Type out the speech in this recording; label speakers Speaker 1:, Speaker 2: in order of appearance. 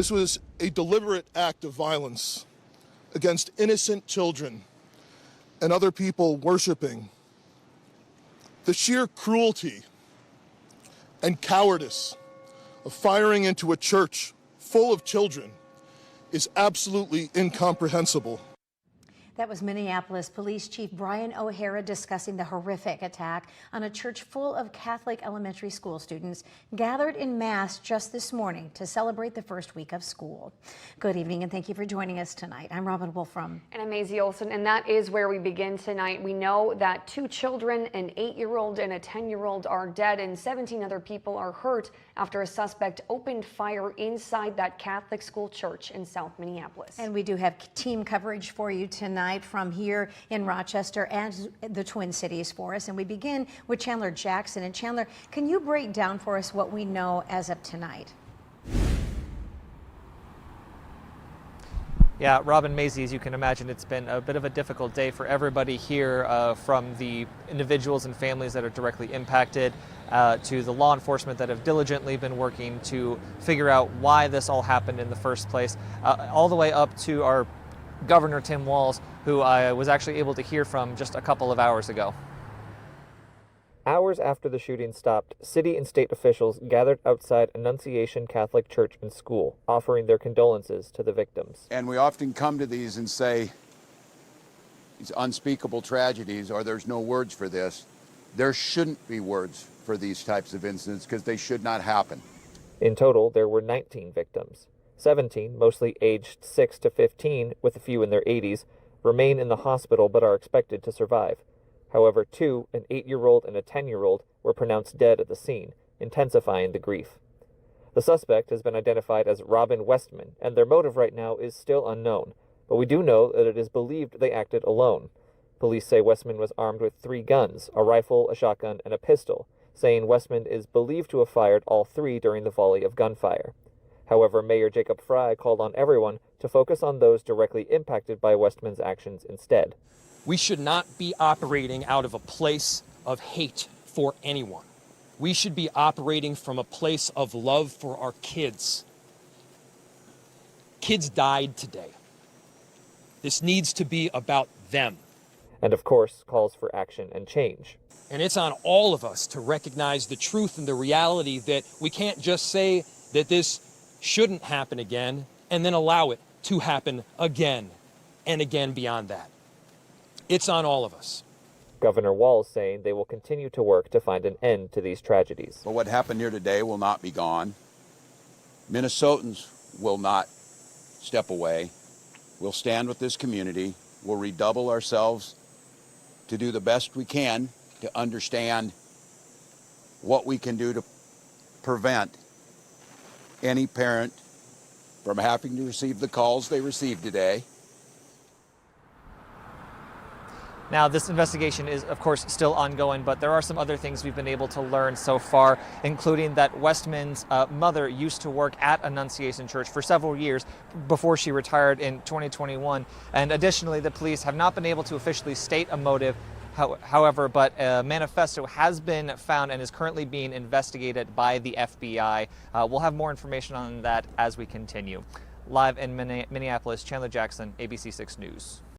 Speaker 1: This was a deliberate act of violence against innocent children and other people worshiping. The sheer cruelty and cowardice of firing into a church full of children is absolutely incomprehensible.
Speaker 2: That was Minneapolis Police Chief Brian O'Hara discussing the horrific attack on a church full of Catholic elementary school students gathered en masse just this morning to celebrate the first week of school. Good evening and thank you for joining us tonight. I'm Robin Wolfram.
Speaker 3: And I'm Maisie Olson, and that is where we begin tonight. We know that 2 children, an 8-year-old and a 10-year-old, are dead and 17 other people are hurt after a suspect opened fire inside that Catholic school church in South Minneapolis.
Speaker 2: And we do have team coverage for you tonight from here in Rochester and the Twin Cities for us. And we begin with Chandler Jackson. And Chandler, can you break down for us what we know as of tonight?
Speaker 4: Yeah, Robin, Maisie, as you can imagine, it's been a bit of a difficult day for everybody here, from the individuals and families that are directly impacted to the law enforcement that have diligently been working to figure out why this all happened in the first place, all the way up to our Governor Tim Walz, who I was actually able to hear from just a couple of hours ago. Hours after the shooting stopped, city and state officials gathered outside Annunciation Catholic Church and School, offering their condolences to the victims.
Speaker 5: And we often come to these and say, these unspeakable tragedies, or there's no words for this. There shouldn't be words for these types of incidents because they should not happen.
Speaker 4: In total, there were 19 victims. 17, mostly aged 6 to 15, with a few in their 80s, remain in the hospital but are expected to survive. However, 2, an 8-year-old and a 10-year-old, were pronounced dead at the scene, intensifying the grief. The suspect has been identified as Robin Westman, and their motive right now is still unknown, but we do know that it is believed they acted alone. Police say Westman was armed with 3 guns, a rifle, a shotgun, and a pistol, saying Westman is believed to have fired all 3 during the volley of gunfire. However, Mayor Jacob Frey called on everyone to focus on those directly impacted by Westman's actions instead.
Speaker 6: We should not be operating out of a place of hate for anyone. We should be operating from a place of love for our kids. Kids died today. This needs to be about them.
Speaker 4: And of course, calls for action and change.
Speaker 6: And it's on all of us to recognize the truth and the reality that we can't just say that this shouldn't happen again and then allow it to happen again and again beyond that. It's on all of us.
Speaker 4: Governor Walz saying they will continue to work to find an end to these tragedies.
Speaker 5: But what happened here today will not be gone. Minnesotans will not step away. We'll stand with this community. We'll redouble ourselves to do the best we can to understand what we can do to prevent any parent from having to receive the calls they received today.
Speaker 4: Now, this investigation is, of course, still ongoing, but there are some other things we've been able to learn so far, including that Westman's mother used to work at Annunciation Church for several years before she retired in 2021. And additionally, the police have not been able to officially state a motive. However, but a manifesto has been found and is currently being investigated by the FBI. We'll have more information on that as we continue. Live in Minneapolis, Chandler Jackson, ABC 6 News.